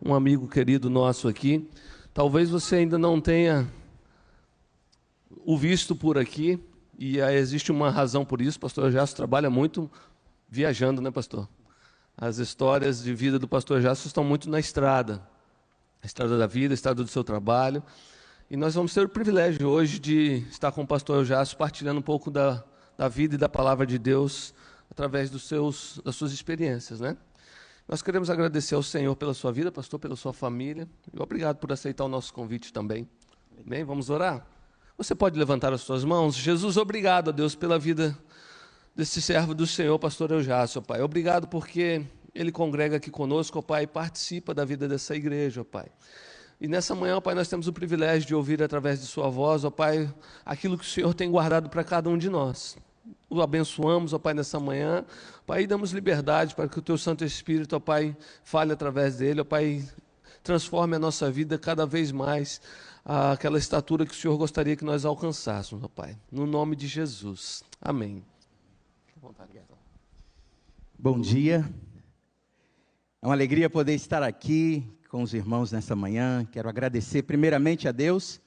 um amigo querido nosso aqui. Talvez você ainda não tenha o visto por aqui, e existe uma razão por isso. O pastor Jasso trabalha muito viajando, né, pastor? As histórias de vida do pastor Jasso estão muito na estrada. A estrada da vida, a estrada do seu trabalho. E nós vamos ter o privilégio hoje de estar com o pastor Jasso partilhando um pouco da vida e da palavra de Deus através das suas experiências, né? Nós queremos agradecer ao Senhor pela sua vida, pastor, pela sua família. E obrigado por aceitar o nosso convite também. Bem, vamos orar? Você pode levantar as suas mãos? Jesus, obrigado a Deus pela vida desse servo do Senhor, pastor Eujácio, Pai. Obrigado porque ele congrega aqui conosco, Pai, e participa da vida dessa igreja, Pai. E nessa manhã, Pai, nós temos o privilégio de ouvir através de sua voz, ó Pai, aquilo que o Senhor tem guardado para cada um de nós. O abençoamos, ó Pai, nessa manhã. Pai, e damos liberdade para que o Teu Santo Espírito, ó Pai, fale através dele, ó Pai, transforme a nossa vida cada vez mais àquela estatura que o Senhor gostaria que nós alcançássemos, ó Pai. No nome de Jesus. Amém. Bom dia. É uma alegria poder estar aqui com os irmãos nessa manhã. Quero agradecer primeiramente a Deus,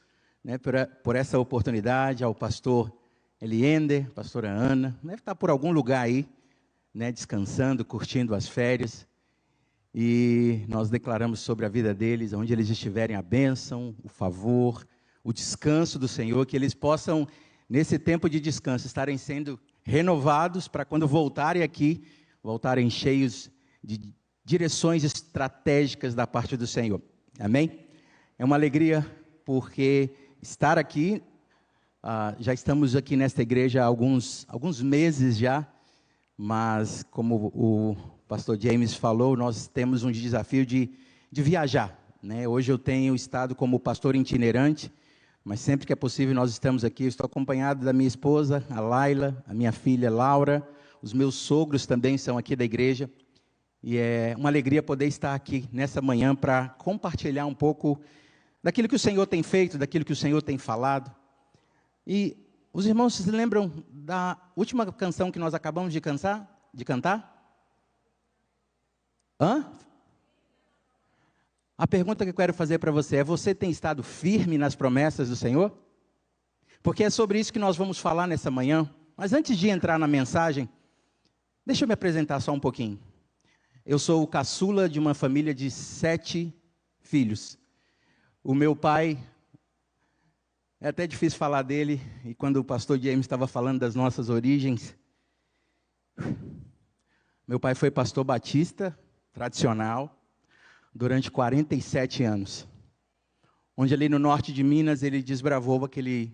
né, por essa oportunidade, ao pastor Eliender, pastora Ana, deve estar por algum lugar aí, né, descansando, curtindo as férias, e nós declaramos sobre a vida deles, onde eles estiverem, a bênção, o favor, o descanso do Senhor, que eles possam, nesse tempo de descanso, estarem sendo renovados para quando voltarem aqui, voltarem cheios de direções estratégicas da parte do Senhor. Amém? É uma alegria porque estar aqui, já estamos aqui nesta igreja há alguns meses já, mas como o pastor James falou, nós temos um desafio de viajar, né? Hoje eu tenho estado como pastor itinerante, mas sempre que é possível nós estamos aqui. Eu estou acompanhado da minha esposa, a Laila, a minha filha Laura, os meus sogros também são aqui da igreja. E é uma alegria poder estar aqui nessa manhã para compartilhar um pouco daquilo que o Senhor tem feito, daquilo que o Senhor tem falado. E os irmãos se lembram da última canção que nós acabamos de cantar? Hã? A pergunta que eu quero fazer para você é: você tem estado firme nas promessas do Senhor? Porque é sobre isso que nós vamos falar nessa manhã. Mas antes de entrar na mensagem, deixa eu me apresentar só um pouquinho. Eu sou o caçula de uma família de 7 filhos. O meu pai, é até difícil falar dele, e quando o pastor James estava falando das nossas origens, meu pai foi pastor batista, tradicional, durante 47 anos. Onde ali no norte de Minas ele desbravou aquele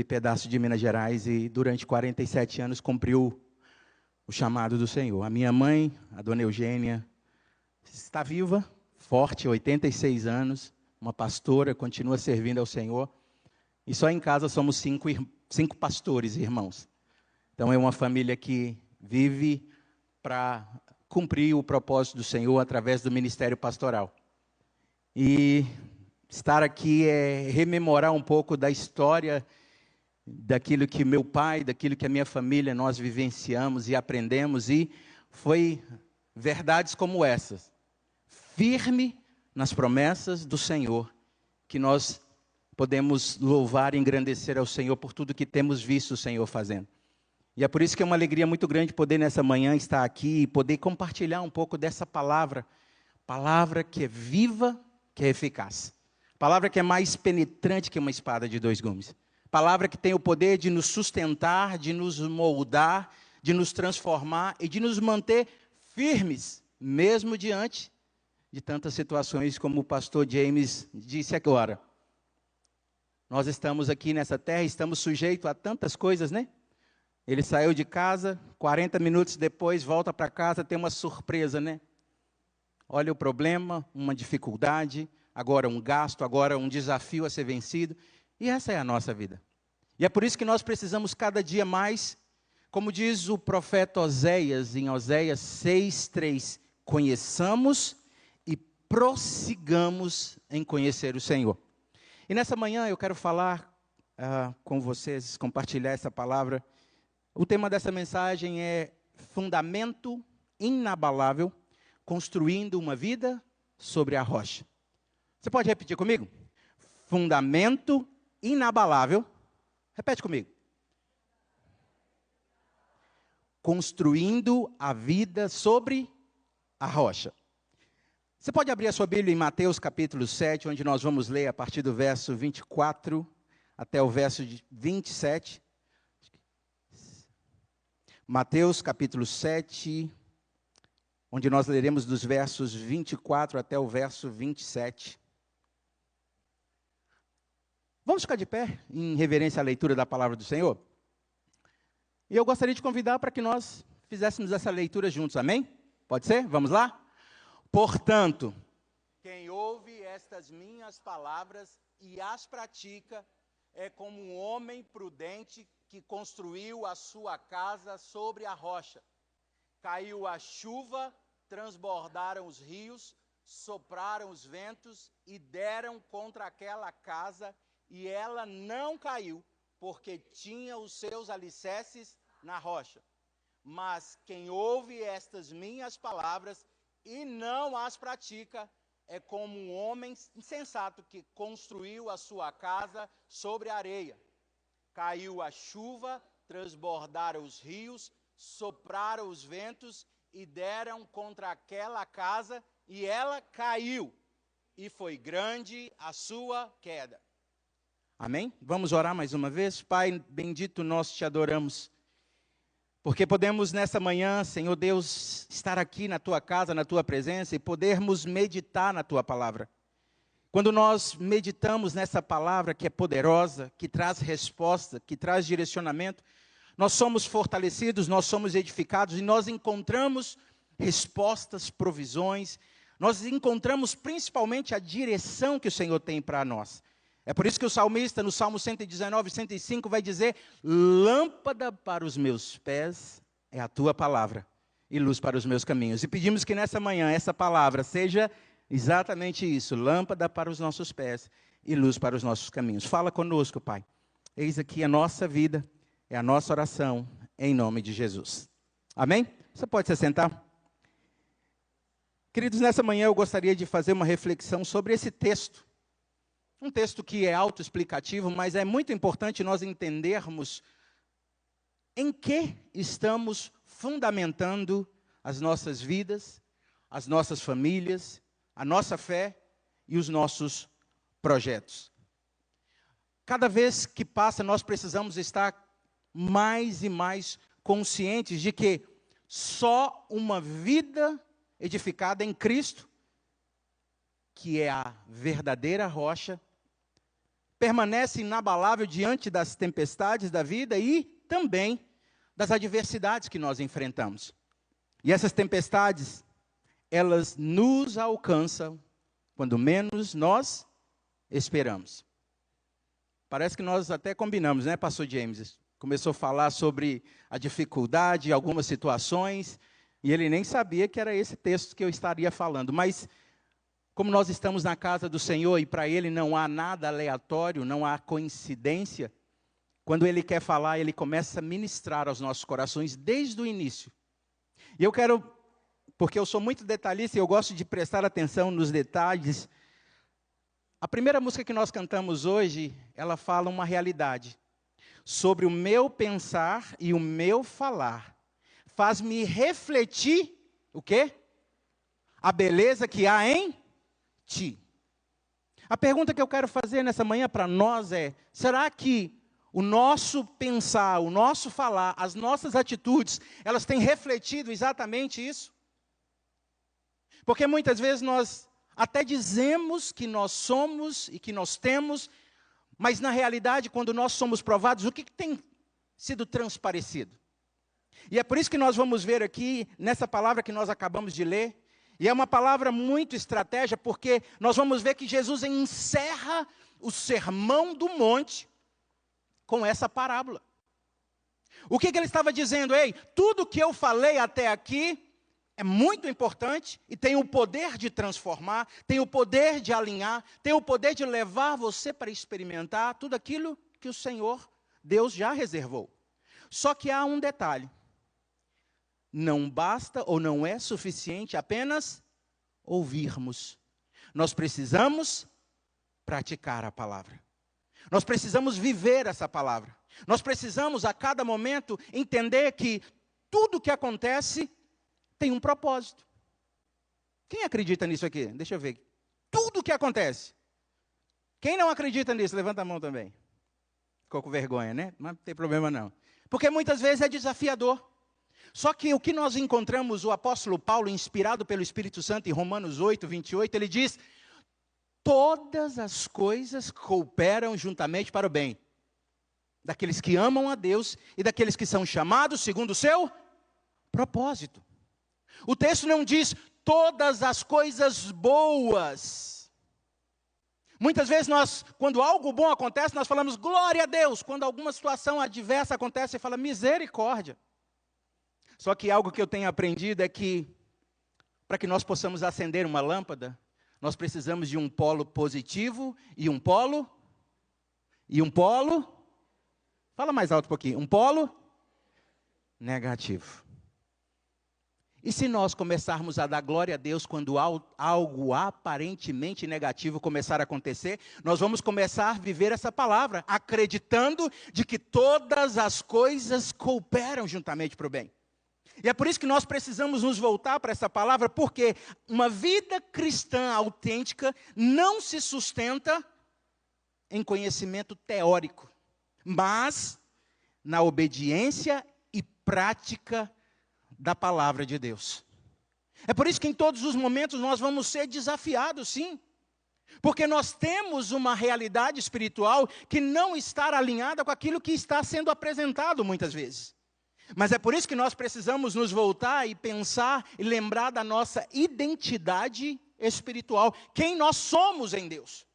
pedaço de Minas Gerais e durante 47 anos cumpriu o chamado do Senhor. A minha mãe, a dona Eugênia, está viva, forte, 86 anos, uma pastora, continua servindo ao Senhor. E só em casa somos 5 pastores, irmãos. Então é uma família que vive para cumprir o propósito do Senhor através do ministério pastoral. E estar aqui é rememorar um pouco da história daquilo que meu pai, daquilo que a minha família, nós vivenciamos e aprendemos, e foi verdades como essas, firme nas promessas do Senhor, que nós podemos louvar e engrandecer ao Senhor por tudo que temos visto o Senhor fazendo. E é por isso que é uma alegria muito grande poder nessa manhã estar aqui e poder compartilhar um pouco dessa palavra que é viva, que é eficaz, palavra que é mais penetrante que uma espada de 2 gumes. Palavra que tem o poder de nos sustentar, de nos moldar, de nos transformar e de nos manter firmes, mesmo diante de tantas situações como o pastor James disse agora. Nós estamos aqui nessa terra, estamos sujeitos a tantas coisas, né? Ele saiu de casa, 40 minutos depois volta para casa, tem uma surpresa, né? Olha o problema, uma dificuldade, agora um gasto, agora um desafio a ser vencido. E essa é a nossa vida. E é por isso que nós precisamos cada dia mais, como diz o profeta Oséias, em Oséias 6:3, conheçamos e prossigamos em conhecer o Senhor. E nessa manhã eu quero falar com vocês, compartilhar essa palavra. O tema dessa mensagem é fundamento inabalável, construindo uma vida sobre a rocha. Você pode repetir comigo? Fundamento inabalável. Repete comigo. Construindo a vida sobre a rocha. Você pode abrir a sua Bíblia em Mateus capítulo 7, onde nós vamos ler a partir do verso 24 até o verso 27. Mateus capítulo 7, onde nós leremos dos versos 24 até o verso 27. Vamos ficar de pé em reverência à leitura da palavra do Senhor? E eu gostaria de convidar para que nós fizéssemos essa leitura juntos, amém? Pode ser? Vamos lá? Portanto, quem ouve estas minhas palavras e as pratica, é como um homem prudente que construiu a sua casa sobre a rocha. Caiu a chuva, transbordaram os rios, sopraram os ventos e deram contra aquela casa, e ela não caiu, porque tinha os seus alicerces na rocha. Mas quem ouve estas minhas palavras e não as pratica, é como um homem insensato que construiu a sua casa sobre a areia. Caiu a chuva, transbordaram os rios, sopraram os ventos e deram contra aquela casa, e ela caiu, e foi grande a sua queda. Amém? Vamos orar mais uma vez? Pai bendito, nós te adoramos, porque podemos nessa manhã, Senhor Deus, estar aqui na tua casa, na tua presença, e podermos meditar na tua palavra. Quando nós meditamos nessa palavra que é poderosa, que traz resposta, que traz direcionamento, nós somos fortalecidos, nós somos edificados, e nós encontramos respostas, provisões, nós encontramos principalmente a direção que o Senhor tem para nós. É por isso que o salmista, no Salmo 119, 105, vai dizer: lâmpada para os meus pés é a tua palavra, e luz para os meus caminhos. E pedimos que nessa manhã essa palavra seja exatamente isso, lâmpada para os nossos pés e luz para os nossos caminhos. Fala conosco, Pai. Eis aqui a nossa vida, é a nossa oração, em nome de Jesus. Amém? Você pode se sentar? Queridos, nessa manhã eu gostaria de fazer uma reflexão sobre esse texto. Um texto que é autoexplicativo, mas é muito importante nós entendermos em que estamos fundamentando as nossas vidas, as nossas famílias, a nossa fé e os nossos projetos. Cada vez que passa, nós precisamos estar mais e mais conscientes de que só uma vida edificada em Cristo, que é a verdadeira rocha, permanece inabalável diante das tempestades da vida e também das adversidades que nós enfrentamos. E essas tempestades, elas nos alcançam quando menos nós esperamos. Parece que nós até combinamos, né, pastor James? Começou a falar sobre a dificuldade, algumas situações, e ele nem sabia que era esse texto que eu estaria falando, mas como nós estamos na casa do Senhor e para Ele não há nada aleatório, não há coincidência, quando Ele quer falar, Ele começa a ministrar aos nossos corações desde o início. E eu quero, porque eu sou muito detalhista e eu gosto de prestar atenção nos detalhes, a primeira música que nós cantamos hoje, ela fala uma realidade. Sobre o meu pensar e o meu falar, faz-me refletir, o quê? A beleza que há em ti. A pergunta que eu quero fazer nessa manhã para nós é: será que o nosso pensar, o nosso falar, as nossas atitudes, elas têm refletido exatamente isso? Porque muitas vezes nós até dizemos que nós somos e que nós temos, mas na realidade, quando nós somos provados, o que tem sido transparecido? E é por isso que nós vamos ver aqui, nessa palavra que nós acabamos de ler, e é uma palavra muito estratégia, porque nós vamos ver que Jesus encerra o sermão do monte com essa parábola. O que ele estava dizendo? Ei, tudo que eu falei até aqui é muito importante e tem o poder de transformar, tem o poder de alinhar, tem o poder de levar você para experimentar tudo aquilo que o Senhor, Deus, já reservou. Só que há um detalhe. Não basta ou não é suficiente apenas ouvirmos Nós precisamos praticar a palavra. Nós precisamos viver essa palavra. Nós precisamos, a cada momento, entender que tudo que acontece tem um propósito. Quem acredita nisso aqui? Deixa eu ver. Tudo que acontece. Quem não acredita nisso? Levanta a mão também. Ficou com vergonha, né? Mas não tem problema não. Porque muitas vezes é desafiador. Só que o que nós encontramos, o apóstolo Paulo, inspirado pelo Espírito Santo, em Romanos 8, 28, ele diz: todas as coisas cooperam juntamente para o bem daqueles que amam a Deus e daqueles que são chamados segundo o seu propósito. O texto não diz todas as coisas boas. Muitas vezes nós, quando algo bom acontece, nós falamos glória a Deus. Quando alguma situação adversa acontece, você fala misericórdia. Só que algo que eu tenho aprendido é que, para que nós possamos acender uma lâmpada, nós precisamos de um polo positivo e um polo, fala mais alto um pouquinho, um polo negativo. E se nós começarmos a dar glória a Deus quando algo aparentemente negativo começar a acontecer, nós vamos começar a viver essa palavra, acreditando de que todas as coisas cooperam juntamente para o bem. E é por isso que nós precisamos nos voltar para essa palavra, porque uma vida cristã autêntica não se sustenta em conhecimento teórico, mas na obediência e prática da palavra de Deus. É por isso que em todos os momentos nós vamos ser desafiados, sim. Porque nós temos uma realidade espiritual que não está alinhada com aquilo que está sendo apresentado muitas vezes. Mas é por isso que nós precisamos nos voltar e pensar e lembrar da nossa identidade espiritual, quem nós somos em Deus.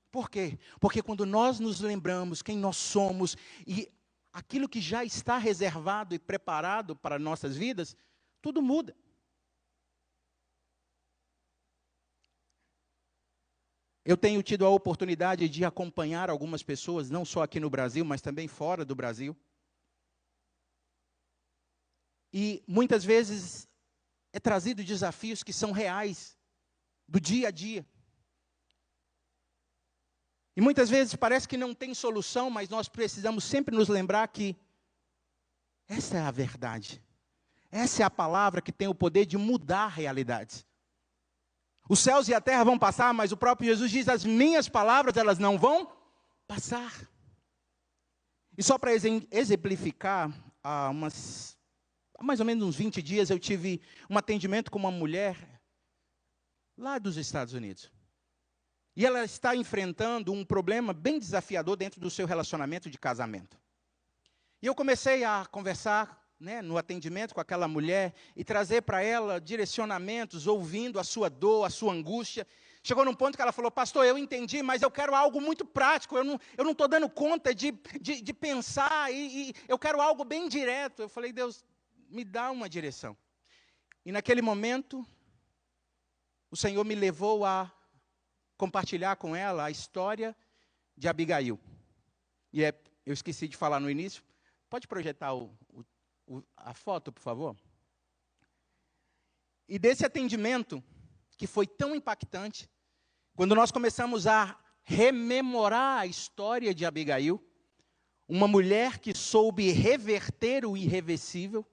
Por quê? Porque quando nós nos lembramos quem nós somos e aquilo que já está reservado e preparado para nossas vidas, tudo muda. Eu tenho tido a oportunidade de acompanhar algumas pessoas, não só aqui no Brasil, mas também fora do Brasil. E muitas vezes é trazido desafios que são reais, do dia a dia. E muitas vezes parece que não tem solução, mas nós precisamos sempre nos lembrar que essa é a verdade. Essa é a palavra que tem o poder de mudar realidades. Os céus e a terra vão passar, mas o próprio Jesus diz, as minhas palavras, elas não vão passar. E só para exemplificar, há mais ou menos uns 20 dias, eu tive um atendimento com uma mulher lá dos Estados Unidos. E ela está enfrentando um problema bem desafiador dentro do seu relacionamento de casamento. E eu comecei a conversar, no atendimento com aquela mulher e trazer para ela direcionamentos, ouvindo a sua dor, a sua angústia. Chegou num ponto que ela falou, pastor, eu entendi, mas eu quero algo muito prático, eu não estou dando conta de pensar, e eu quero algo bem direto. Eu falei, Deus, me dá uma direção. E naquele momento, o Senhor me levou a compartilhar com ela a história de Abigail. E eu esqueci de falar no início. Pode projetar a foto, por favor? E desse atendimento, que foi tão impactante, quando nós começamos a rememorar a história de Abigail, uma mulher que soube reverter o irreversível,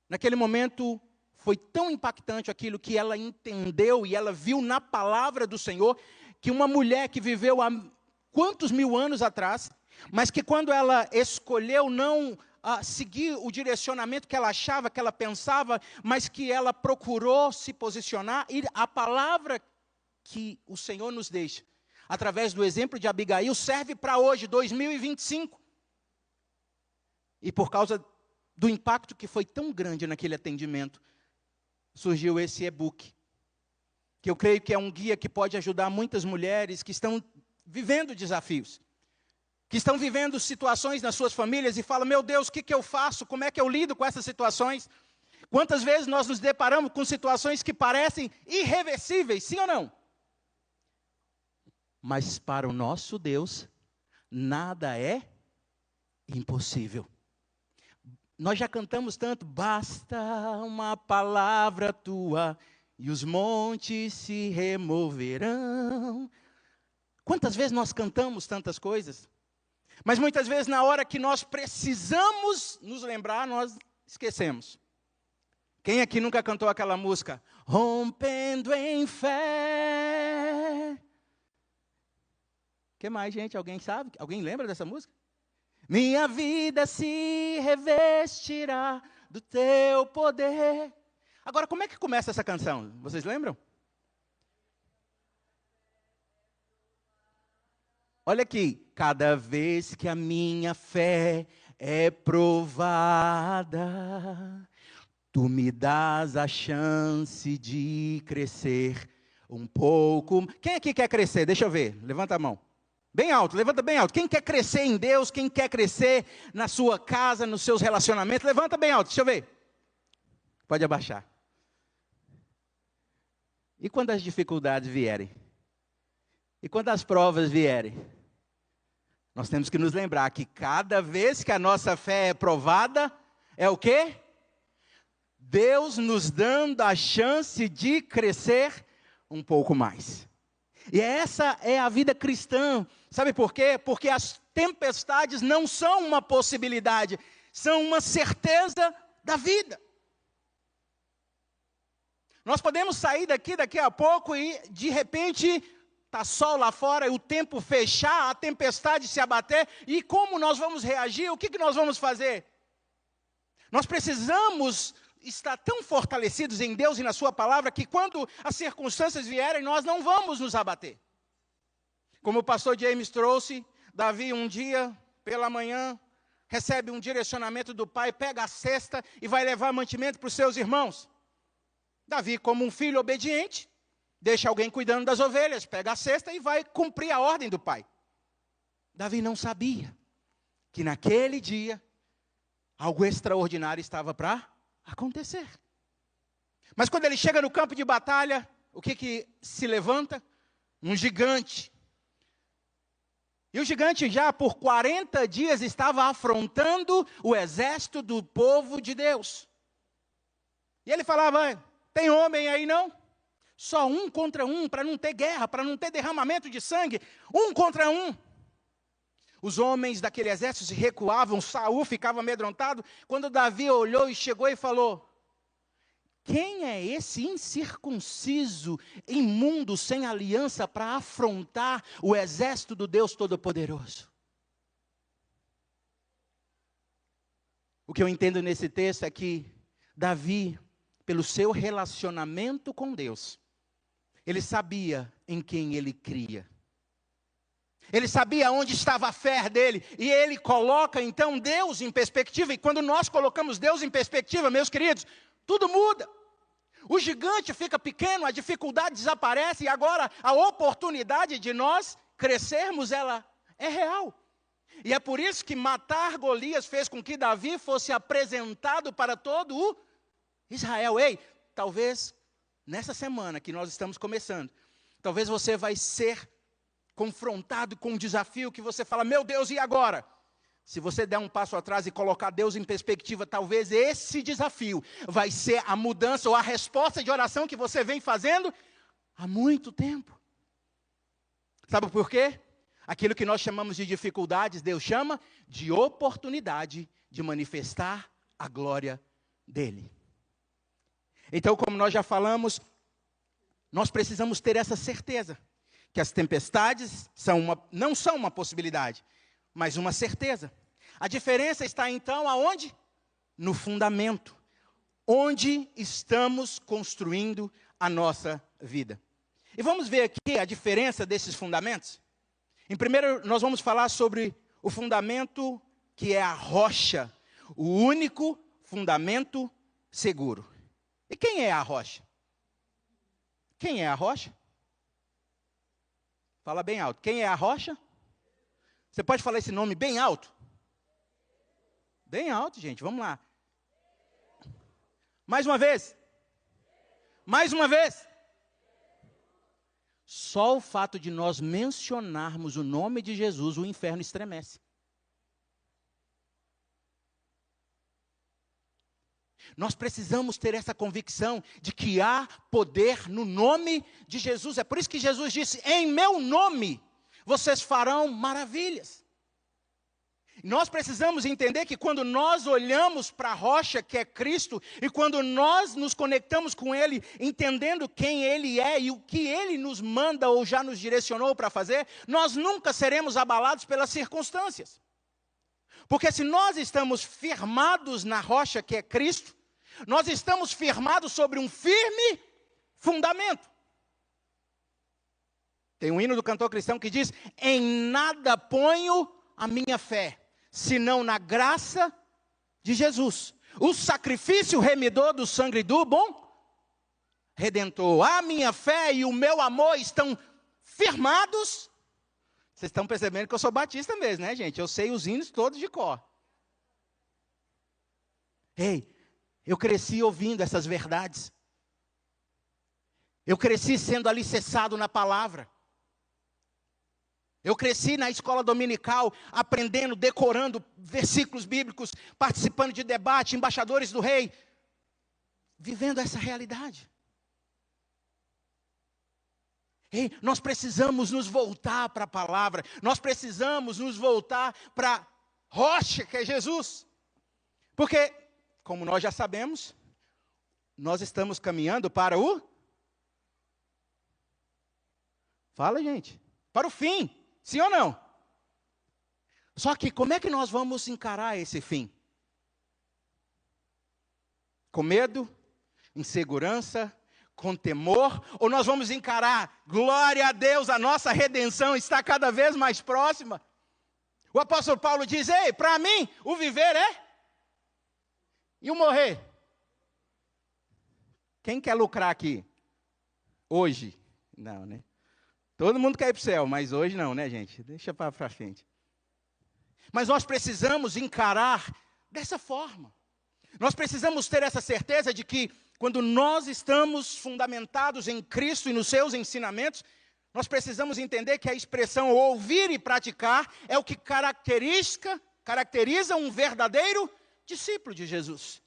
naquele momento foi tão impactante aquilo que ela entendeu e ela viu na palavra do Senhor, que uma mulher que viveu há quantos mil anos atrás, mas que quando ela escolheu não seguir o direcionamento que ela achava, que ela pensava, mas que ela procurou se posicionar, e a palavra que o Senhor nos deixa, através do exemplo de Abigail, serve para hoje, 2025. E por causa do impacto que foi tão grande naquele atendimento, surgiu esse e-book, que eu creio que é um guia que pode ajudar muitas mulheres que estão vivendo desafios, que estão vivendo situações nas suas famílias e falam, meu Deus, o que eu faço? Como é que eu lido com essas situações? Quantas vezes nós nos deparamos com situações que parecem irreversíveis, sim ou não? Mas para o nosso Deus, nada é impossível. Nós já cantamos tanto, basta uma palavra tua e os montes se removerão. Quantas vezes nós cantamos tantas coisas, mas muitas vezes na hora que nós precisamos nos lembrar, nós esquecemos. Quem aqui nunca cantou aquela música? Rompendo em fé. Que mais, gente? Alguém sabe? Alguém lembra dessa música? Minha vida se revestirá do teu poder. Agora, como é que começa essa canção? Vocês lembram? Olha aqui. Cada vez que a minha fé é provada, tu me dás a chance de crescer um pouco. Quem aqui quer crescer? Deixa eu ver. Levanta a mão. Bem alto, levanta bem alto. Quem quer crescer em Deus, quem quer crescer na sua casa, nos seus relacionamentos, levanta bem alto, deixa eu ver. Pode abaixar. E quando as dificuldades vierem? E quando as provas vierem? Nós temos que nos lembrar que cada vez que a nossa fé é provada, é o quê? Deus nos dando a chance de crescer um pouco mais. E essa é a vida cristã. Sabe por quê? Porque as tempestades não são uma possibilidade, são uma certeza da vida. Nós podemos sair daqui a pouco e, de repente, está sol lá fora, e o tempo fechar, a tempestade se abater, e como nós vamos reagir? O que nós vamos fazer? Nós precisamos estar tão fortalecidos em Deus e na sua palavra, que quando as circunstâncias vierem, nós não vamos nos abater. Como o pastor James trouxe, Davi um dia, pela manhã, recebe um direcionamento do pai, pega a cesta e vai levar mantimento para os seus irmãos. Davi, como um filho obediente, deixa alguém cuidando das ovelhas, pega a cesta e vai cumprir a ordem do pai. Davi não sabia que naquele dia, algo extraordinário estava para acontecer. Mas quando ele chega no campo de batalha, o que se levanta? Um gigante. E o gigante já por 40 dias estava afrontando o exército do povo de Deus. E ele falava, tem homem aí não? Só um contra um, para não ter guerra, para não ter derramamento de sangue. Um contra um. Os homens daquele exército se recuavam, Saul ficava amedrontado. Quando Davi olhou e chegou e falou, quem é esse incircunciso, imundo, sem aliança, para afrontar o exército do Deus Todo-Poderoso? O que eu entendo nesse texto é que Davi, pelo seu relacionamento com Deus, ele sabia em quem ele cria. Ele sabia onde estava a fé dele, e ele coloca então Deus em perspectiva, e quando nós colocamos Deus em perspectiva, meus queridos, tudo muda. O gigante fica pequeno, a dificuldade desaparece, e agora a oportunidade de nós crescermos, ela é real. E é por isso que matar Golias fez com que Davi fosse apresentado para todo o Israel. Ei, talvez nessa semana que nós estamos começando, talvez você vai ser confrontado com um desafio que você fala, meu Deus, e agora? Se você der um passo atrás e colocar Deus em perspectiva, talvez esse desafio vai ser a mudança ou a resposta de oração que você vem fazendo há muito tempo. Sabe por quê? Aquilo que nós chamamos de dificuldades, Deus chama de oportunidade de manifestar a glória dele. Então, como nós já falamos, nós precisamos ter essa certeza, que as tempestades não são uma possibilidade, mas uma certeza. A diferença está então aonde? No fundamento, onde estamos construindo a nossa vida. E vamos ver aqui a diferença desses fundamentos. Em primeiro, nós vamos falar sobre o fundamento que é a rocha, o único fundamento seguro. E quem é a rocha? Quem é a rocha? Fala bem alto. Quem é a rocha? Você pode falar esse nome bem alto? Bem alto, gente. Vamos lá. Mais uma vez. Mais uma vez. Só o fato de nós mencionarmos o nome de Jesus, o inferno estremece. Nós precisamos ter essa convicção de que há poder no nome de Jesus. É por isso que Jesus disse: em meu nome vocês farão maravilhas. Nós precisamos entender que quando nós olhamos para a rocha que é Cristo, e quando nós nos conectamos com Ele, entendendo quem Ele é e o que Ele nos manda ou já nos direcionou para fazer, nós nunca seremos abalados pelas circunstâncias. Porque se nós estamos firmados na rocha que é Cristo, nós estamos firmados sobre um firme fundamento. Tem um hino do cantor cristão que diz: em nada ponho a minha fé, senão na graça de Jesus, o sacrifício remidor do sangue do bom Redentor. A minha fé e o meu amor estão firmados. Vocês estão percebendo que eu sou batista mesmo, né, gente? Eu sei os hinos todos de cor. Ei, eu cresci ouvindo essas verdades. Eu cresci sendo alicerçado na palavra. Eu cresci na escola dominical, aprendendo, decorando versículos bíblicos, participando de debate, embaixadores do rei, vivendo essa realidade. Ei, nós precisamos nos voltar para a palavra, nós precisamos nos voltar para a rocha que é Jesus. Porque, como nós já sabemos, nós estamos caminhando para o... Fala, gente. Para o fim, sim ou não? Só que como é que nós vamos encarar esse fim? Com medo, insegurança, com temor, ou nós vamos encarar, glória a Deus, a nossa redenção está cada vez mais próxima? O apóstolo Paulo diz: ei, para mim, o viver é, e o morrer? Quem quer lucrar aqui? Hoje? Não, né? Todo mundo quer ir para o céu, mas hoje não, né, gente? Deixa para frente. Mas nós precisamos encarar dessa forma. Nós precisamos ter essa certeza de que, quando nós estamos fundamentados em Cristo e nos seus ensinamentos, nós precisamos entender que a expressão ouvir e praticar é o que caracteriza um verdadeiro discípulo de Jesus.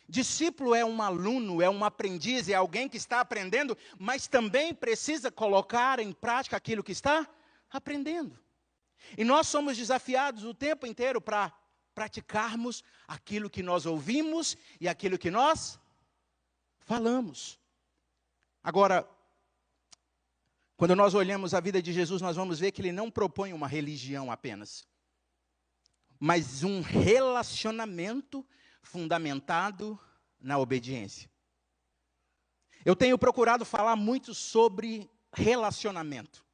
Discípulo é um aluno, é um aprendiz, é alguém que está aprendendo, mas também precisa colocar em prática aquilo que está aprendendo. E nós somos desafiados o tempo inteiro para praticarmos aquilo que nós ouvimos e aquilo que nós falamos. Agora, quando nós olhamos a vida de Jesus, nós vamos ver que ele não propõe uma religião apenas, mas um relacionamento fundamentado na obediência. Eu tenho procurado falar muito sobre relacionamento.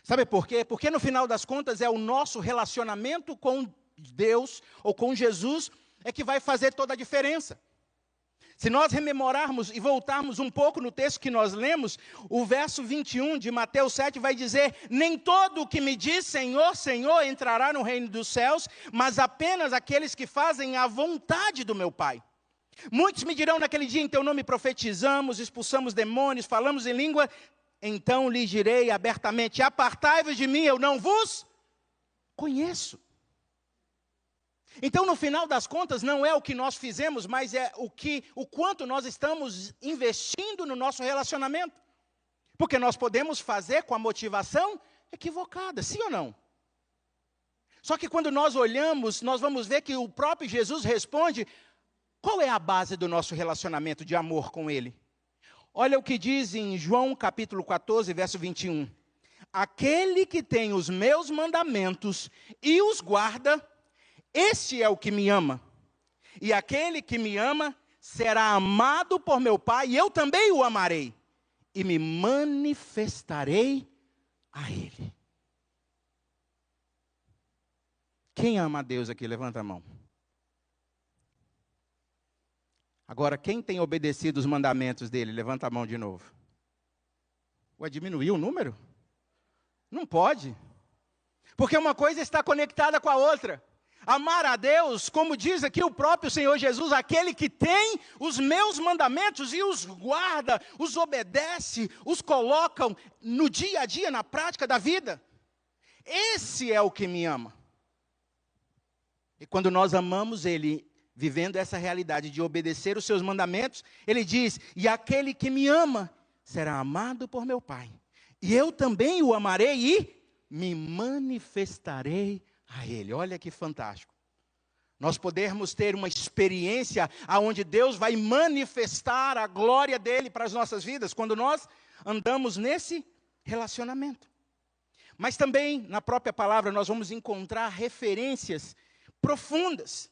Sabe por quê? Porque no final das contas é o nosso relacionamento com Deus ou com Jesus é que vai fazer toda a diferença. Se nós rememorarmos e voltarmos um pouco no texto que nós lemos, o verso 21 de Mateus 7 vai dizer: nem todo o que me diz Senhor, Senhor entrará no reino dos céus, mas apenas aqueles que fazem a vontade do meu Pai. Muitos me dirão naquele dia: em teu nome profetizamos, expulsamos demônios, falamos em língua. Então lhes direi abertamente: apartai-vos de mim, eu não vos conheço. Então, no final das contas, não é o que nós fizemos, mas é o quanto nós estamos investindo no nosso relacionamento. Porque nós podemos fazer com a motivação equivocada, sim ou não? Só que quando nós olhamos, nós vamos ver que o próprio Jesus responde: qual é a base do nosso relacionamento de amor com Ele? Olha o que diz em João capítulo 14, verso 21. Aquele que tem os meus mandamentos e os guarda, este é o que me ama, e aquele que me ama será amado por meu Pai, e eu também o amarei, e me manifestarei a Ele. Quem ama a Deus aqui? Levanta a mão. Agora, quem tem obedecido os mandamentos dele? Levanta a mão de novo. Ué, diminuiu o número? Não pode. Porque uma coisa está conectada com a outra. Amar a Deus, como diz aqui o próprio Senhor Jesus, aquele que tem os meus mandamentos e os guarda, os obedece, os colocam no dia a dia, na prática da vida. Esse é o que me ama. E quando nós amamos Ele, vivendo essa realidade de obedecer os seus mandamentos, ele diz: e aquele que me ama será amado por meu Pai. E eu também o amarei e me manifestarei a ele. Olha que fantástico. Nós podermos ter uma experiência onde Deus vai manifestar a glória dele para as nossas vidas, quando nós andamos nesse relacionamento. Mas também, na própria palavra, nós vamos encontrar referências profundas,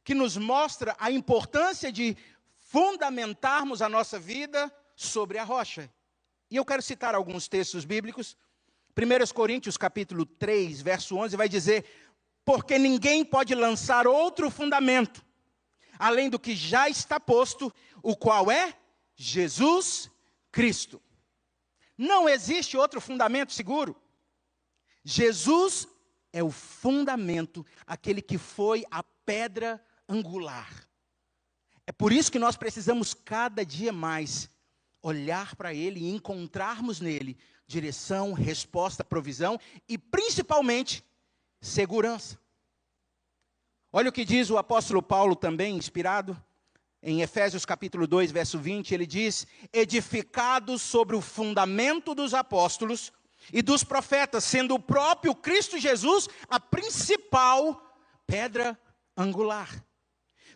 que nos mostra a importância de fundamentarmos a nossa vida sobre a rocha. E eu quero citar alguns textos bíblicos. 1 Coríntios capítulo 3, verso 11, vai dizer: porque ninguém pode lançar outro fundamento, além do que já está posto, o qual é Jesus Cristo. Não existe outro fundamento seguro. Jesus é o fundamento, aquele que foi a pedra angular. É por isso que nós precisamos cada dia mais olhar para Ele e encontrarmos nele direção, resposta, provisão e principalmente segurança. Olha o que diz o apóstolo Paulo também, inspirado em Efésios capítulo 2, verso 20, ele diz: edificados sobre o fundamento dos apóstolos e dos profetas, sendo o próprio Cristo Jesus a principal pedra angular.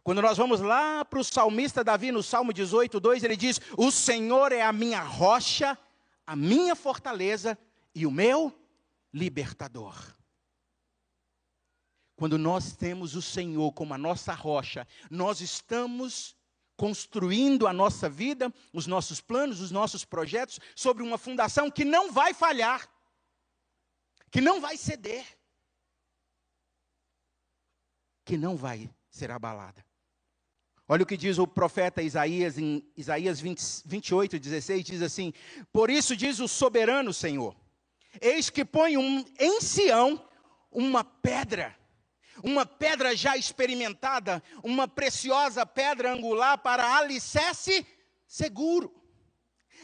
Quando nós vamos lá para o salmista Davi, no Salmo 18, 2, ele diz: o Senhor é a minha rocha, a minha fortaleza e o meu libertador. Quando nós temos o Senhor como a nossa rocha, nós estamos construindo a nossa vida, os nossos planos, os nossos projetos, sobre uma fundação que não vai falhar, que não vai ceder, que não vai ser abalada. Olha o que diz o profeta Isaías, em Isaías 28, 16, diz assim: por isso diz o soberano Senhor, eis que ponho em Sião uma pedra já experimentada, uma preciosa pedra angular para alicerce seguro.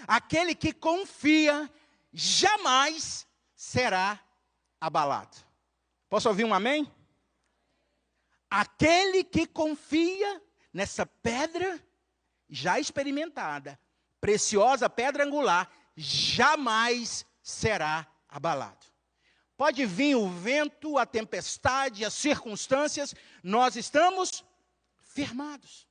Aquele que confia jamais será abalado. Posso ouvir um amém? Aquele que confia nessa pedra já experimentada, preciosa pedra angular, jamais será abalado. Pode vir o vento, a tempestade, as circunstâncias, nós estamos firmados.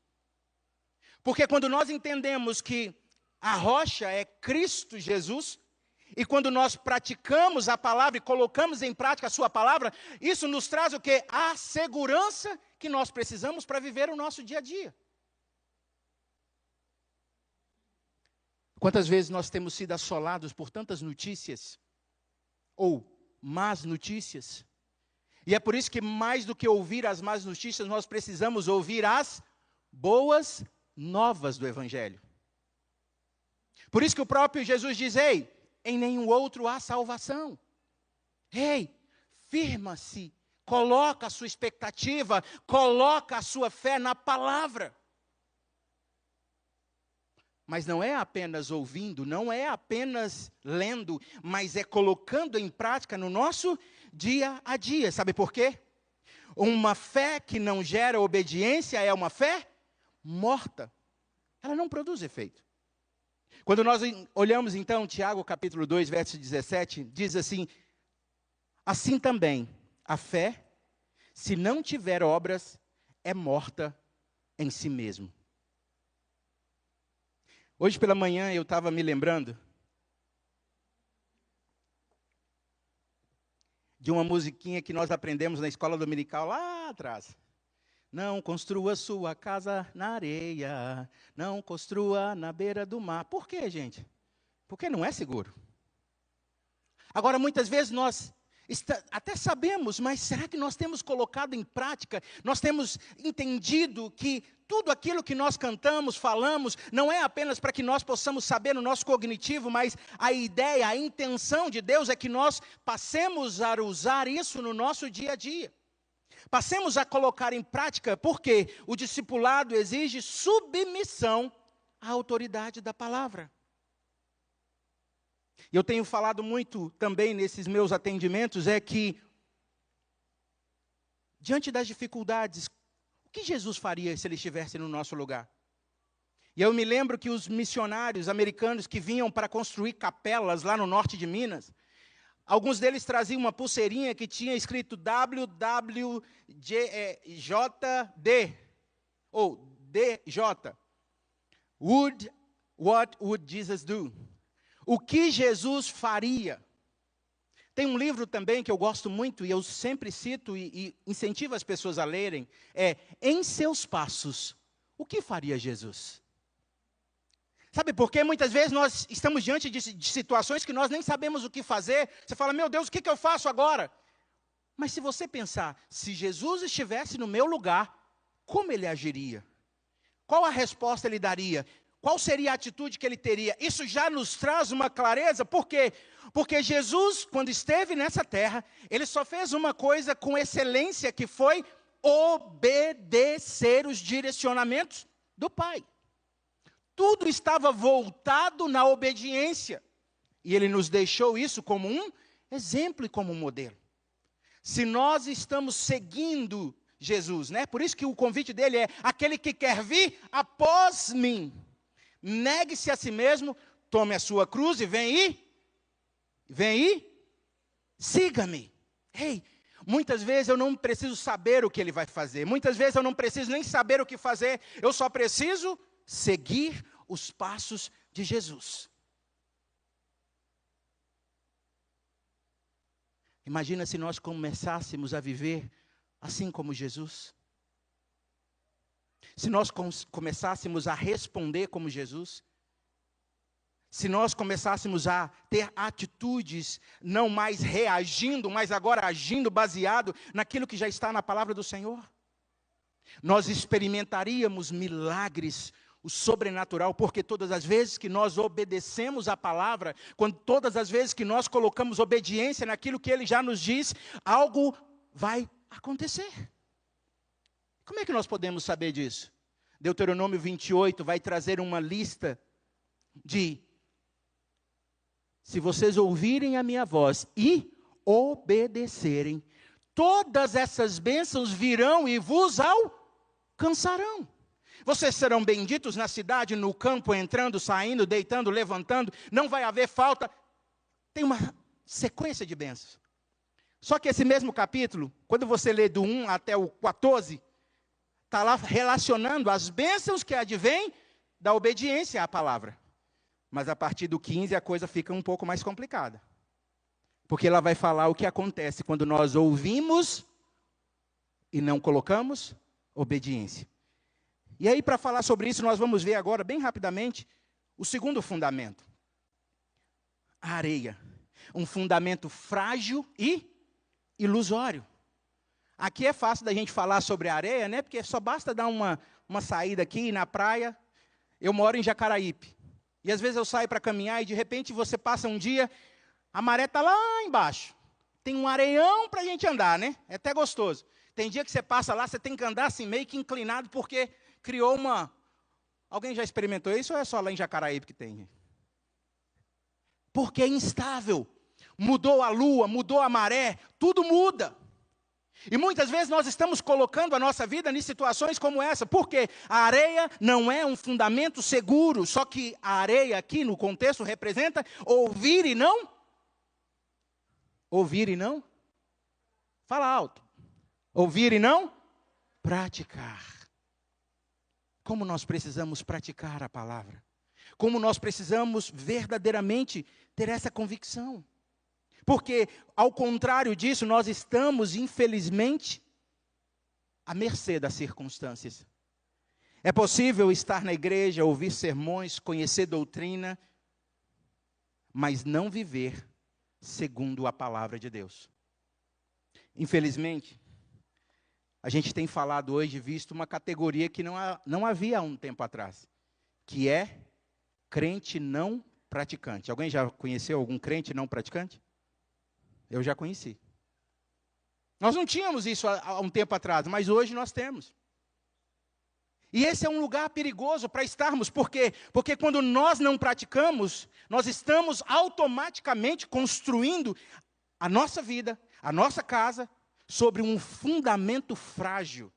Porque quando nós entendemos que a rocha é Cristo Jesus, e quando nós praticamos a palavra e colocamos em prática a sua palavra, isso nos traz o quê? A segurança que nós precisamos para viver o nosso dia a dia. Quantas vezes nós temos sido assolados por tantas notícias, ou más notícias, e é por isso que mais do que ouvir as más notícias, nós precisamos ouvir as boas novas do Evangelho. Por isso que o próprio Jesus diz: ei, em nenhum outro há salvação. Ei, firma-se, coloca a sua expectativa, coloca a sua fé na palavra. Mas não é apenas ouvindo, não é apenas lendo, mas é colocando em prática no nosso dia a dia. Sabe por quê? Uma fé que não gera obediência é uma fé morta. Ela não produz efeito. Quando nós olhamos então Tiago capítulo 2, verso 17, diz assim: assim também a fé, se não tiver obras, é morta em si mesmo. Hoje pela manhã eu estava me lembrando de uma musiquinha que nós aprendemos na escola dominical lá atrás. Não construa sua casa na areia, não construa na beira do mar. Por quê, gente? Porque não é seguro. Agora, muitas vezes nós até sabemos, mas será que nós temos colocado em prática? Nós temos entendido que tudo aquilo que nós cantamos, falamos, não é apenas para que nós possamos saber no nosso cognitivo, mas a ideia, a intenção de Deus é que nós passemos a usar isso no nosso dia a dia. Passemos a colocar em prática, porque o discipulado exige submissão à autoridade da palavra. Eu tenho falado muito também nesses meus atendimentos, é que, diante das dificuldades, o que Jesus faria se ele estivesse no nosso lugar? E eu me lembro que os missionários americanos que vinham para construir capelas lá no norte de Minas, alguns deles traziam uma pulseirinha que tinha escrito WWJD, ou DJ. What would Jesus do? O que Jesus faria? Tem um livro também que eu gosto muito e eu sempre cito e incentivo as pessoas a lerem, Em Seus Passos, o que faria Jesus? Sabe por quê? Muitas vezes nós estamos diante de situações que nós nem sabemos o que fazer. Você fala, meu Deus, o que eu faço agora? Mas se você pensar, se Jesus estivesse no meu lugar, como ele agiria? Qual a resposta ele daria? Qual seria a atitude que ele teria? Isso já nos traz uma clareza, por quê? Porque Jesus, quando esteve nessa terra, ele só fez uma coisa com excelência, que foi obedecer os direcionamentos do Pai. Tudo estava voltado na obediência. E ele nos deixou isso como um exemplo e como um modelo. Se nós estamos seguindo Jesus, né? Por isso que o convite dele é: aquele que quer vir após mim, negue-se a si mesmo, tome a sua cruz e vem e siga-me. Ei, muitas vezes eu não preciso saber o que ele vai fazer. Muitas vezes eu não preciso nem saber o que fazer. Eu só preciso seguir os passos de Jesus. Imagina se nós começássemos a viver assim como Jesus. Se nós começássemos a responder como Jesus. Se nós começássemos a ter atitudes, não mais reagindo, mas agora agindo baseado naquilo que já está na palavra do Senhor. Nós experimentaríamos milagres, o sobrenatural, porque todas as vezes que nós obedecemos a palavra, todas as vezes que nós colocamos obediência naquilo que ele já nos diz, algo vai acontecer. Como é que nós podemos saber disso? Deuteronômio 28 vai trazer uma lista de: se vocês ouvirem a minha voz e obedecerem, todas essas bênçãos virão e vos alcançarão. Vocês serão benditos na cidade, no campo, entrando, saindo, deitando, levantando. Não vai haver falta. Tem uma sequência de bênçãos. Só que esse mesmo capítulo, quando você lê do 1 até o 14, está lá relacionando as bênçãos que advêm da obediência à palavra. Mas a partir do 15 a coisa fica um pouco mais complicada. Porque ela vai falar o que acontece quando nós ouvimos e não colocamos obediência. E aí, para falar sobre isso, nós vamos ver agora, bem rapidamente, o segundo fundamento. A areia. Um fundamento frágil e ilusório. Aqui é fácil da gente falar sobre a areia, né? Porque só basta dar uma saída aqui na praia. Eu moro em Jacaraípe. E às vezes eu saio para caminhar e de repente você passa um dia, a maré está lá embaixo. Tem um areião para a gente andar, né? É até gostoso. Tem dia que você passa lá, você tem que andar assim meio que inclinado, porque criou uma... Alguém já experimentou isso ou é só lá em Jacaraípe que tem? Porque é instável. Mudou a lua, mudou a maré, tudo muda. E muitas vezes nós estamos colocando a nossa vida em situações como essa, porque a areia não é um fundamento seguro, só que a areia aqui no contexto representa ouvir e não? Ouvir e não? Fala alto. Ouvir e não? Praticar. Como nós precisamos praticar a palavra. Como nós precisamos verdadeiramente ter essa convicção. Porque, ao contrário disso, nós estamos, infelizmente, à mercê das circunstâncias. É possível estar na igreja, ouvir sermões, conhecer doutrina, mas não viver segundo a palavra de Deus. Infelizmente, a gente tem falado hoje, visto uma categoria que não havia há um tempo atrás, que é crente não praticante. Alguém já conheceu algum crente não praticante? Eu já conheci. Nós não tínhamos isso há um tempo atrás, mas hoje nós temos. E esse é um lugar perigoso para estarmos, por quê? Porque quando nós não praticamos, nós estamos automaticamente construindo a nossa vida, a nossa casa, sobre um fundamento frágil.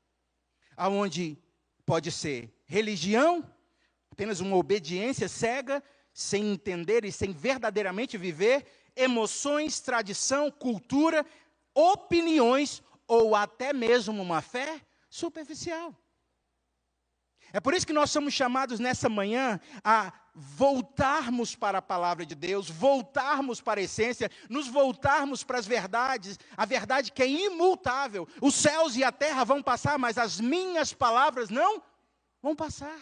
aonde pode ser religião, apenas uma obediência cega, sem entender e sem verdadeiramente viver, emoções, tradição, cultura, opiniões ou até mesmo uma fé superficial. É por isso que nós somos chamados nessa manhã a voltarmos para a palavra de Deus, voltarmos para a essência, nos voltarmos para as verdades, a verdade que é imutável. Os céus e a terra vão passar, mas as minhas palavras não vão passar.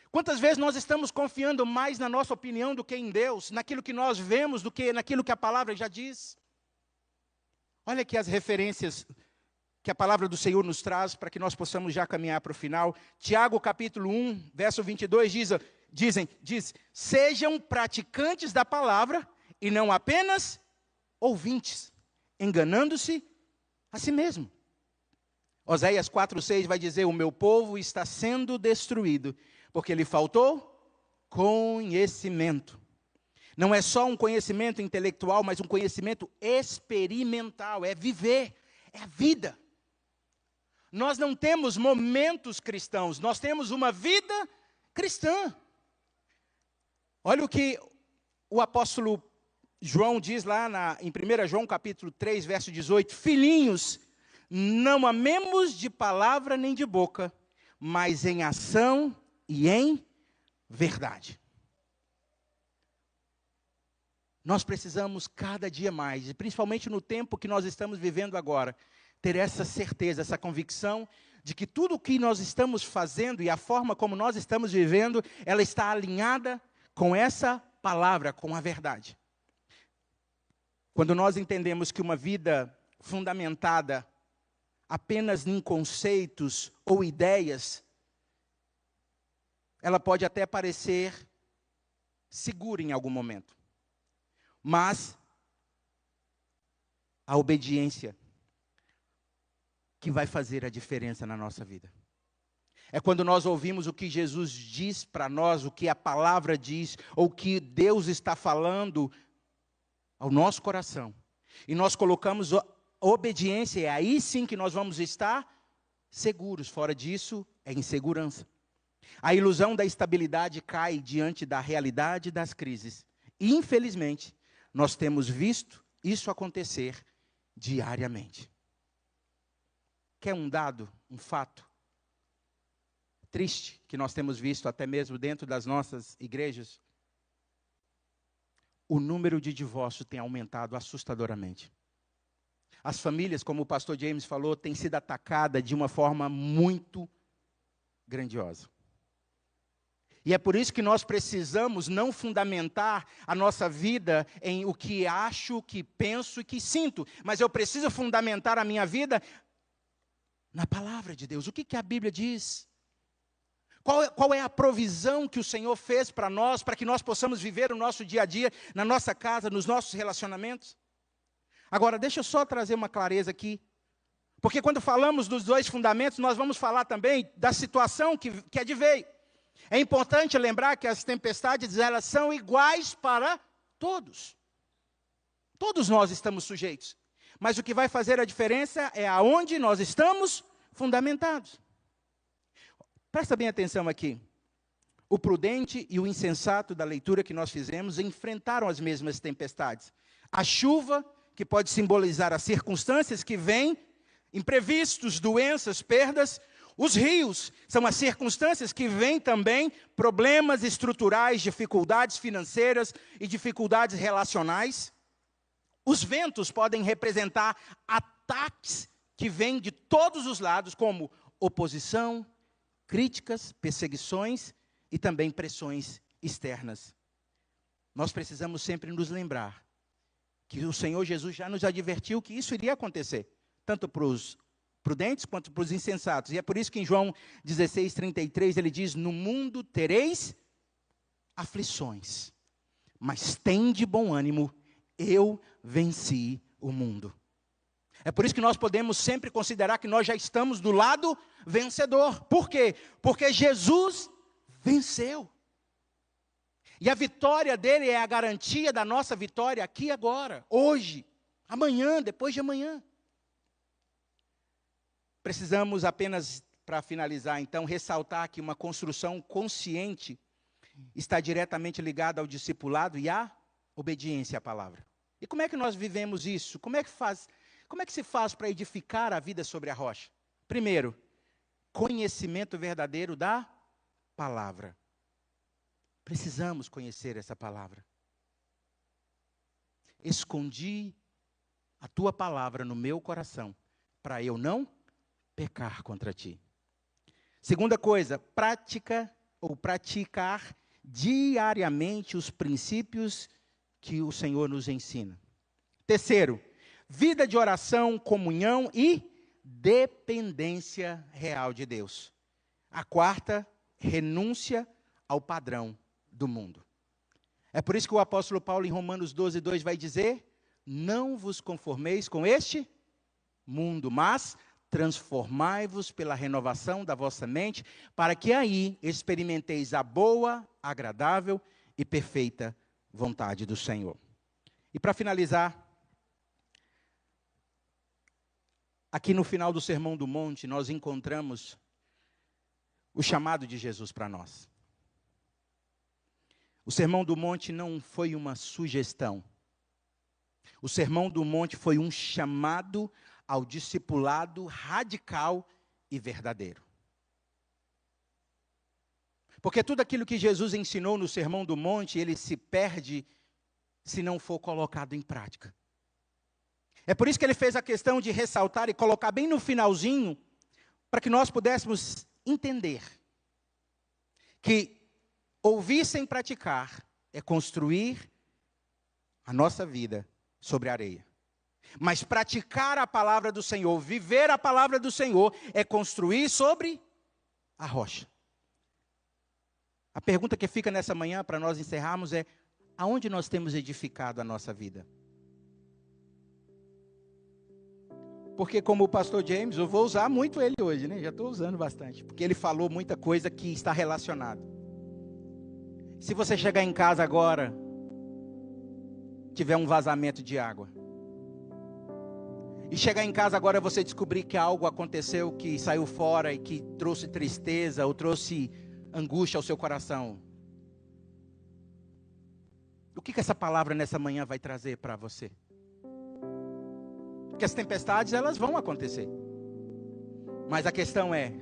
Quantas vezes nós estamos confiando mais na nossa opinião do que em Deus, naquilo que nós vemos do que naquilo que a palavra já diz? Olha aqui as referências que a palavra do Senhor nos traz, para que nós possamos já caminhar para o final. Tiago capítulo 1, verso 22, diz, sejam praticantes da palavra, e não apenas ouvintes, enganando-se a si mesmo. Oséias 4:6 vai dizer, o meu povo está sendo destruído, porque lhe faltou conhecimento. Não é só um conhecimento intelectual, mas um conhecimento experimental, é viver, é a vida. Nós não temos momentos cristãos, nós temos uma vida cristã. Olha o que o apóstolo João diz lá em 1 João capítulo 3, verso 18. Filhinhos, não amemos de palavra nem de boca, mas em ação e em verdade. Nós precisamos cada dia mais, e principalmente no tempo que nós estamos vivendo agora, ter essa certeza, essa convicção de que tudo o que nós estamos fazendo e a forma como nós estamos vivendo, ela está alinhada com essa palavra, com a verdade. Quando nós entendemos que uma vida fundamentada apenas em conceitos ou ideias, ela pode até parecer segura em algum momento. Mas a obediência que vai fazer a diferença na nossa vida. É quando nós ouvimos o que Jesus diz para nós, o que a palavra diz, ou o que Deus está falando ao nosso coração. E nós colocamos obediência, é aí sim que nós vamos estar seguros. Fora disso, é insegurança. A ilusão da estabilidade cai diante da realidade das crises. E, infelizmente, nós temos visto isso acontecer diariamente. Quer um dado, um fato triste que nós temos visto até mesmo dentro das nossas igrejas? O número de divórcios tem aumentado assustadoramente. As famílias, como o pastor James falou, têm sido atacadas de uma forma muito grandiosa. E é por isso que nós precisamos não fundamentar a nossa vida em o que acho, o que penso e que sinto, mas eu preciso fundamentar a minha vida na palavra de Deus. O que a Bíblia diz? Qual é a provisão que o Senhor fez para nós, para que nós possamos viver o nosso dia a dia, na nossa casa, nos nossos relacionamentos? Agora, deixa eu só trazer uma clareza aqui. Porque quando falamos dos dois fundamentos, nós vamos falar também da situação que adveio. É importante lembrar que as tempestades, elas são iguais para todos. Todos nós estamos sujeitos. Mas o que vai fazer a diferença é aonde nós estamos fundamentados. Presta bem atenção aqui. O prudente e o insensato da leitura que nós fizemos enfrentaram as mesmas tempestades. A chuva, que pode simbolizar as circunstâncias que vêm, imprevistos, doenças, perdas. Os rios são as circunstâncias que vêm também, problemas estruturais, dificuldades financeiras e dificuldades relacionais. Os ventos podem representar ataques que vêm de todos os lados, como oposição, críticas, perseguições e também pressões externas. Nós precisamos sempre nos lembrar que o Senhor Jesus já nos advertiu que isso iria acontecer, tanto para os prudentes quanto para os insensatos. E é por isso que em João 16:33 ele diz, no mundo tereis aflições, mas tende bom ânimo, eu venci o mundo. É por isso que nós podemos sempre considerar que nós já estamos do lado vencedor. Por quê? Porque Jesus venceu. E a vitória dele é a garantia da nossa vitória aqui e agora, hoje, amanhã, depois de amanhã. precisamos apenas, para finalizar, então, ressaltar que uma construção consciente está diretamente ligada ao discipulado e à obediência à palavra. E como é que nós vivemos isso? Como é que se faz para edificar a vida sobre a rocha? Primeiro, conhecimento verdadeiro da palavra. Precisamos conhecer essa palavra. Escondi a tua palavra no meu coração, para eu não pecar contra ti. Segunda coisa, praticar diariamente os princípios que o Senhor nos ensina. Terceiro, vida de oração, comunhão e dependência real de Deus. A quarta, renúncia ao padrão do mundo. É por isso que o apóstolo Paulo, em Romanos 12:2, vai dizer: não vos conformeis com este mundo, mas transformai-vos pela renovação da vossa mente, para que aí experimenteis a boa, agradável e perfeita vontade do Senhor. E para finalizar, aqui no final do Sermão do Monte, nós encontramos o chamado de Jesus para nós. O Sermão do Monte não foi uma sugestão. O Sermão do Monte foi um chamado ao discipulado radical e verdadeiro. Porque tudo aquilo que Jesus ensinou no Sermão do Monte, ele se perde se não for colocado em prática. É por isso que ele fez a questão de ressaltar e colocar bem no finalzinho, para que nós pudéssemos entender que ouvir sem praticar é construir a nossa vida sobre a areia. Mas praticar a palavra do Senhor, viver a palavra do Senhor, é construir sobre a rocha. A pergunta que fica nessa manhã, para nós encerrarmos, é: aonde nós temos edificado a nossa vida? Porque, como o pastor James, eu vou usar muito ele hoje, né? Já estou usando bastante, porque ele falou muita coisa que está relacionada. Se você chegar em casa agora, tiver um vazamento de água, e chegar em casa agora você descobrir que algo aconteceu, que saiu fora e que trouxe tristeza ou trouxe angústia ao seu coração, o que essa palavra nessa manhã vai trazer para você? Porque as tempestades, elas vão acontecer. Mas a questão é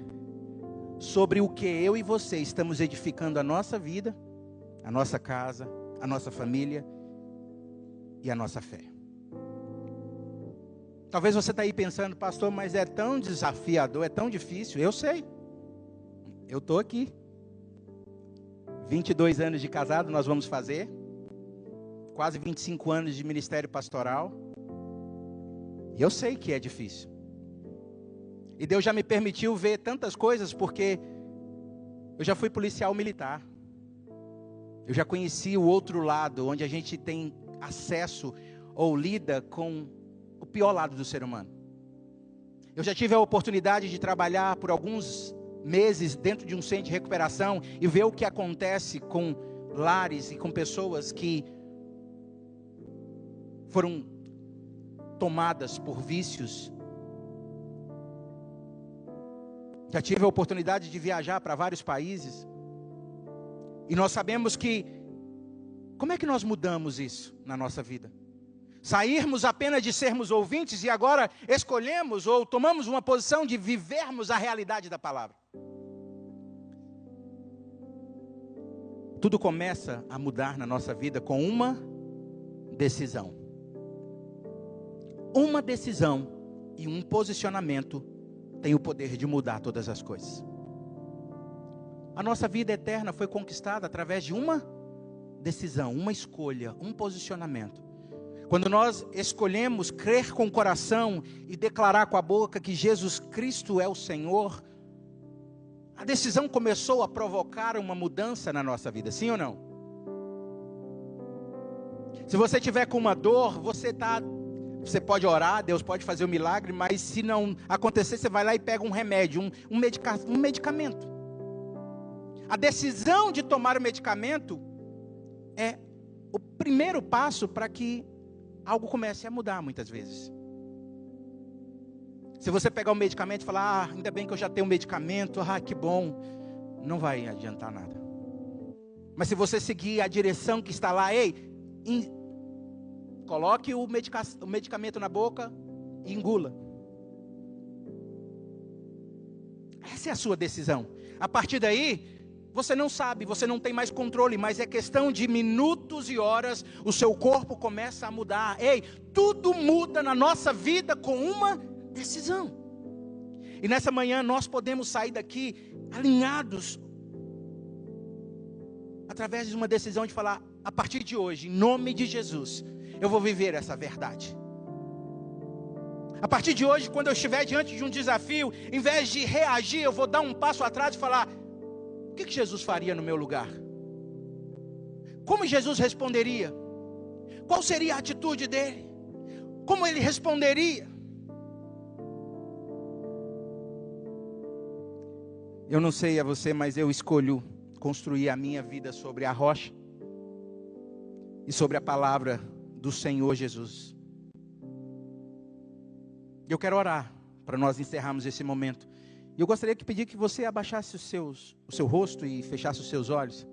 sobre o que eu e você estamos edificando a nossa vida, a nossa casa, a nossa família e a nossa fé. Talvez você está aí pensando: pastor, mas é tão desafiador, é tão difícil. Eu sei. Eu estou aqui. 22 anos de casado nós vamos fazer. Quase 25 anos de ministério pastoral. E eu sei que é difícil. E Deus já me permitiu ver tantas coisas, porque eu já fui policial militar. Eu já conheci o outro lado, onde a gente tem acesso ou lida com o pior lado do ser humano. Eu já tive a oportunidade de trabalhar por alguns meses dentro de um centro de recuperação e ver o que acontece com lares e com pessoas que foram tomadas por vícios. Já tive a oportunidade de viajar para vários países. E nós sabemos que, como é que nós mudamos isso na nossa vida? Sairmos apenas de sermos ouvintes e agora escolhemos ou tomamos uma posição de vivermos a realidade da palavra. Tudo começa a mudar na nossa vida com uma decisão. Uma decisão e um posicionamento tem o poder de mudar todas as coisas. A nossa vida eterna foi conquistada através de uma decisão, uma escolha, um posicionamento. Quando nós escolhemos crer com o coração e declarar com a boca que Jesus Cristo é o Senhor, a decisão começou a provocar uma mudança na nossa vida, sim ou não? Se você tiver com uma dor, você pode orar, Deus pode fazer um milagre, mas se não acontecer, você vai lá e pega um remédio, um medicamento. A decisão de tomar o medicamento é o primeiro passo para que algo comece a mudar muitas vezes. Se você pegar o medicamento e falar, ainda bem que eu já tenho um medicamento, que bom, não vai adiantar nada. Mas se você seguir a direção que está lá, coloque o medicamento na boca e engula. Essa é a sua decisão. A partir daí, você não sabe, você não tem mais controle, mas é questão de minutos e horas, o seu corpo começa a mudar. Tudo muda na nossa vida com uma decisão. E nessa manhã nós podemos sair daqui alinhados, através de uma decisão de falar, a partir de hoje, em nome de Jesus, eu vou viver essa verdade. A partir de hoje, quando eu estiver diante de um desafio, em vez de reagir, eu vou dar um passo atrás e falar, o que Jesus faria no meu lugar? Como Jesus responderia? Qual seria a atitude dele? Como ele responderia? Eu não sei a você, mas eu escolho construir a minha vida sobre a rocha e sobre a palavra do Senhor Jesus. Eu quero orar para nós encerrarmos esse momento. E eu gostaria de pedir que você abaixasse o seu rosto e fechasse os seus olhos.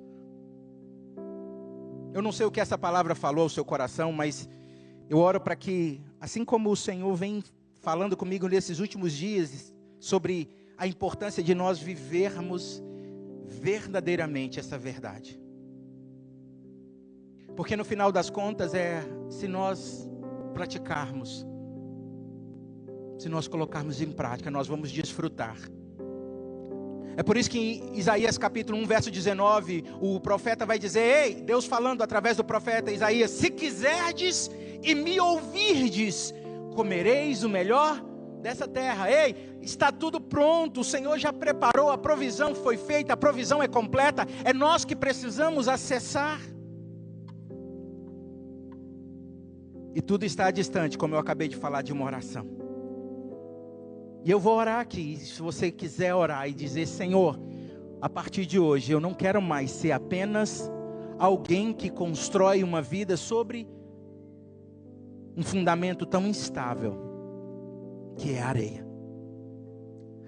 Eu não sei o que essa palavra falou ao seu coração, mas eu oro para que, assim como o Senhor vem falando comigo nesses últimos dias sobre a importância de nós vivermos verdadeiramente essa verdade. Porque no final das contas se nós praticarmos, se nós colocarmos em prática, nós vamos desfrutar. É por isso que em Isaías capítulo 1, verso 19, o profeta vai dizer, Deus falando através do profeta Isaías, se quiserdes e me ouvirdes, comereis o melhor dessa terra. Está tudo pronto, o Senhor já preparou, a provisão foi feita, a provisão é completa, é nós que precisamos acessar. E tudo está distante, como eu acabei de falar, de uma oração. E eu vou orar aqui, se você quiser orar e dizer, Senhor, a partir de hoje eu não quero mais ser apenas alguém que constrói uma vida sobre um fundamento tão instável, que é a areia.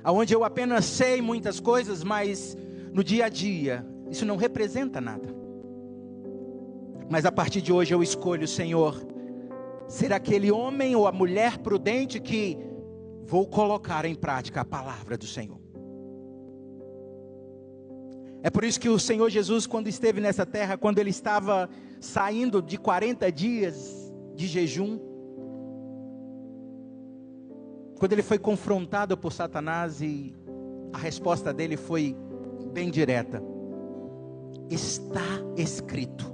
Aonde eu apenas sei muitas coisas, mas no dia a dia, isso não representa nada. Mas a partir de hoje eu escolho, Senhor, ser aquele homem ou a mulher prudente que vou colocar em prática a palavra do Senhor. É por isso que o Senhor Jesus, quando esteve nessa terra, quando ele estava saindo de 40 dias de jejum, quando ele foi confrontado por Satanás, e a resposta dele foi bem direta: está escrito.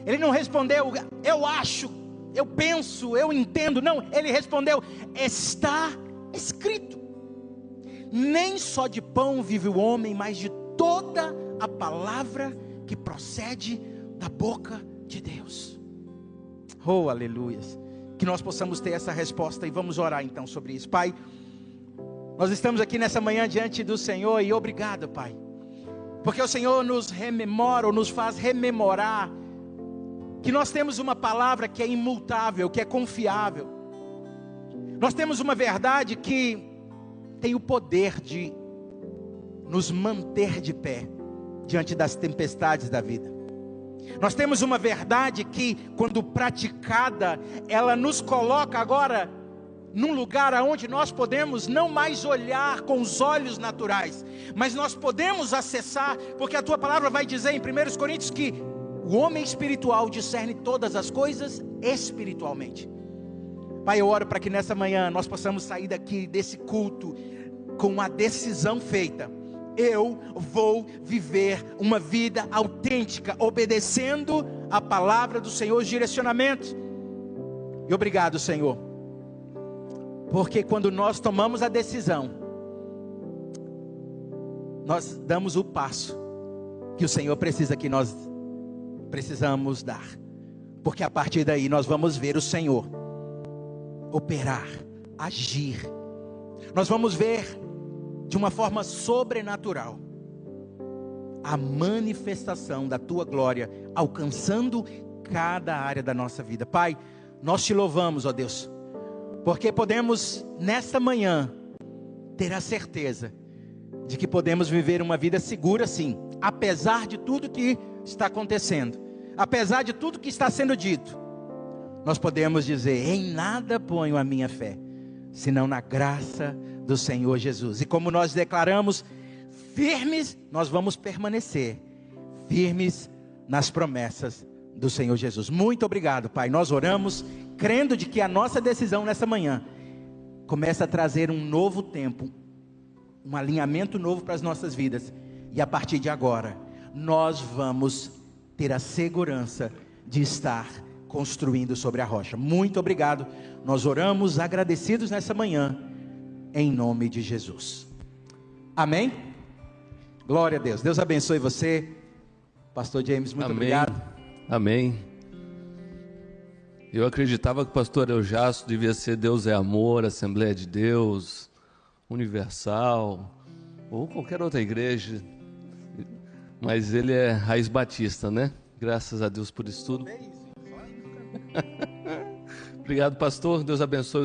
Ele não respondeu, eu acho, eu penso, eu entendo. Não, ele respondeu, está escrito. Nem só de pão vive o homem, mas de toda a palavra que procede da boca de Deus. Oh, aleluias. Que nós possamos ter essa resposta, e vamos orar então sobre isso. Pai, nós estamos aqui nessa manhã diante do Senhor, e obrigado, Pai, porque o Senhor nos rememora, ou nos faz rememorar, que nós temos uma palavra que é imutável, que é confiável. Nós temos uma verdade que tem o poder de nos manter de pé diante das tempestades da vida. Nós temos uma verdade que, quando praticada, ela nos coloca agora num lugar onde nós podemos não mais olhar com os olhos naturais, mas nós podemos acessar, porque a tua palavra vai dizer em 1 Coríntios que o homem espiritual discerne todas as coisas espiritualmente. Pai, eu oro para que nessa manhã nós possamos sair daqui desse culto com a decisão feita: eu vou viver uma vida autêntica, obedecendo a palavra do Senhor, os direcionamentos. E obrigado, Senhor, porque quando nós tomamos a decisão, nós damos o passo que o Senhor precisa que nós precisamos dar, porque a partir daí nós vamos ver o Senhor operar, agir. Nós vamos ver de uma forma sobrenatural a manifestação da tua glória alcançando cada área da nossa vida. Pai, nós te louvamos, ó Deus, porque podemos, nesta manhã, ter a certeza de que podemos viver uma vida segura, sim, apesar de tudo que está acontecendo, apesar de tudo que está sendo dito. Nós podemos dizer: em nada ponho a minha fé, senão na graça do Senhor Jesus. E como nós declaramos, firmes, nós vamos permanecer firmes nas promessas do Senhor Jesus. Muito obrigado, Pai. Nós oramos crendo de que a nossa decisão nessa manhã começa a trazer um novo tempo, um alinhamento novo para as nossas vidas. E a partir de agora, nós vamos ter a segurança de estar construindo sobre a rocha. Muito obrigado. Nós oramos agradecidos nessa manhã, em nome de Jesus. Amém? Glória a Deus. Deus abençoe você, Pastor James. Muito obrigado. Amém. Eu acreditava que o pastor Eujácio devia ser Deus é Amor, Assembleia de Deus, Universal, ou qualquer outra igreja, mas ele é Raiz Batista, né? Graças a Deus por isso tudo. Obrigado, pastor. Deus abençoe.